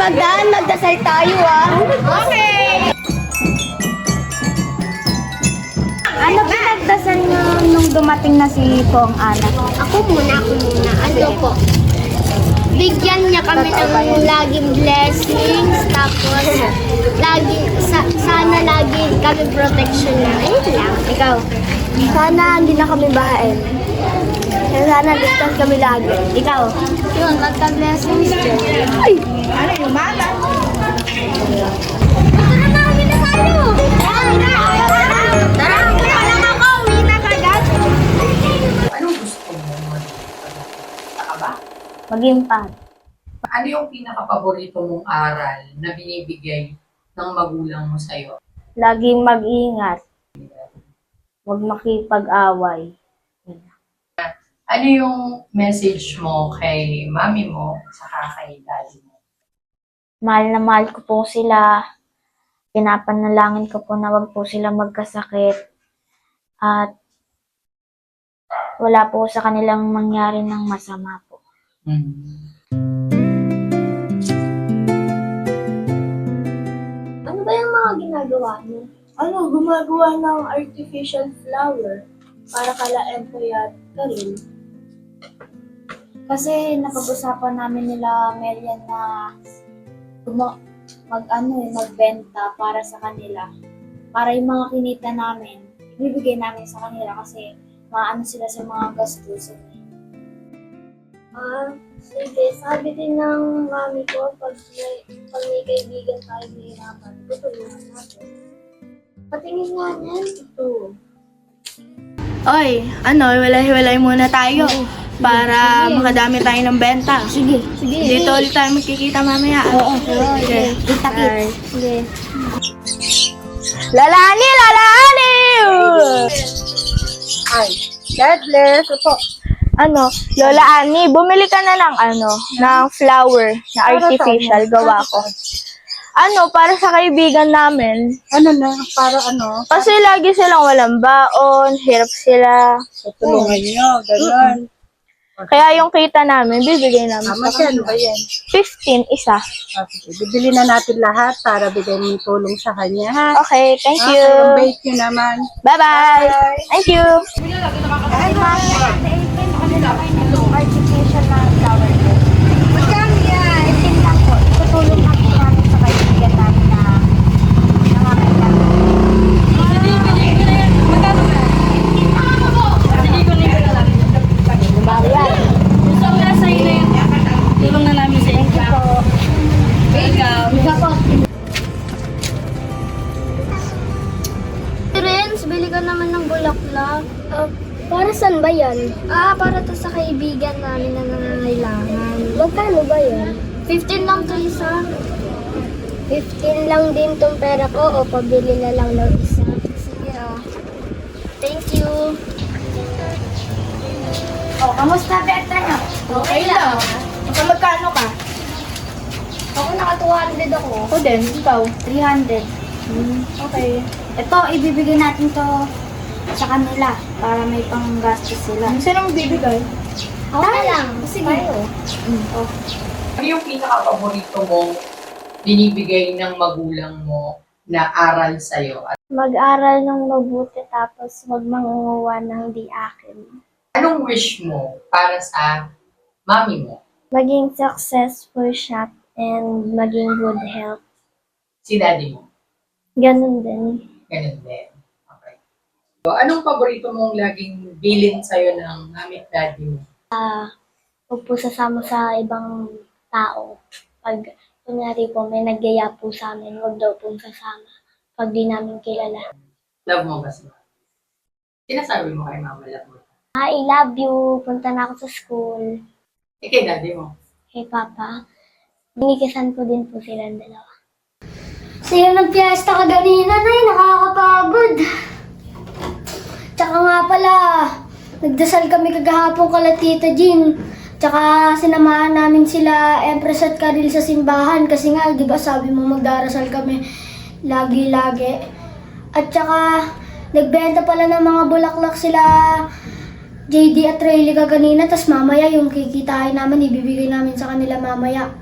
pagdaan, magdasal tayo Okay! Ano pinagdasal niyo nung dumating na si Pong Ana? Ako muna. Ano po? Bigyan niya kami ng laging blessings, tapos sana lagi kami protection niya. Ayun lang. Ikaw? Sana hindi na kami bahain. Sana distance kami lagi. Ikaw? Yun, magka-blessings din. Ay! Ano yung mata? Tara na, uwi na tayo! Tara, uwi na ako! Uwi na kagad! Anong gusto mo ka ba? Maging pan. Ano yung pinaka-paborito mong aral na binibigay ng magulang mo sa'yo? Laging mag-ingat. Huwag makipag-away. Ano yung message mo kay mami mo saka kay daddy mo? Mahal na mahal ko po sila. Pinapanalangin ko po na wag po sila magkasakit. At wala po sa kanilang mangyari ng masama po. Ano ba yung mga ginagawa niyo? Gumagawa ng artificial flower para kala Empoy at Karin. Kasi napag-usapan namin nila Melian na magbenta para sa kanila. Para yung mga kinita namin, ibibigay namin sa kanila kasi maano sila sa mga gastusin. Sige. Sabi din ng mami ko, pag may kaibigan tayo nahihirapan, tutulungan natin. Patingin nga niyan. Ito. Oy, hiwalay muna tayo para makadami tayo ng benta. Sige. Dito ulit tayo magkikita mamaya. Oo. Okay. Kita-kit. Sige. Lalani! Ay, God bless. Ito. Lola Ani, bumili ka na ng flower na artificial gawa ko. Para sa kaibigan namin. Para Kasi lagi silang walang baon, hirap sila. Tulungan nyo, gano'n. Kaya yung kita namin, bibigay namin sa Ano kanila. ba yan? 15 isa. Bibili na natin lahat para bigyan ng tulong sa kanya, ha? Okay, thank you. Ang bait nyo naman. Bye-bye. Thank you. Artificial na flower ko. Magkano yan? 15 lang po. Tutulong na po namin sa kaibigan namin na nangangailangan. Gusto ko na sa'yo na yun. Tulong na namin sa inyo. Friends, bili ka naman ng bulaklak. Para saan ba yan? Para to sa kaibigan namin na nangangailangan. Magkano ba yan? 15 lang to isa. 15 lang din tong pera ko o pabili na lang ng isa. Sige Thank you. Kamusta benta nyo? Okay lang. Magkano ka? Ako naka 200 ako. Ako din. Ikaw. 300. Okay. Ito, ibibigay natin to sa kanila para may panggastos sila. Sino magbibigay? Ako na lang. Sige. Ano yung pinaka-paborito mong binibigay ng magulang mo na aral sa'yo? Mag-aral ng mabuti tapos wag mangunguha ng di akin. Anong wish mo para sa mami mo? Maging successful siya and maging good health. Si daddy mo? Ganun din. Ganun din. Okay. So, anong paborito mong laging bilin sa'yo ng mami at daddy mo? Huwag po sasama sa ibang tao. Pag kunyari po may nagyaya po sa amin, huwag daw po sasama. Pag di namin kilala. Love mo ba si mami? Sinasabi mo kay mama, love mo? I love you. Punta na ako sa school. Kay daddy mo? Hey, Papa. Binikisan ko din po silang dalawa. Sino nagpiesta ka ganina, Nay? Nakakapagod. Tsaka nga pala, nagdasal kami kagahapon kala Tita Jean. Tsaka sinamahan namin sila Empress at Karil sa simbahan kasi nga, di ba sabi mo magdarasal kami lagi-lagi. At tsaka, nagbenta pala ng mga bulaklak sila JD at Rayleigh kanina, tas mamaya yung kikitain namin, ibibigay namin sa kanila mamaya.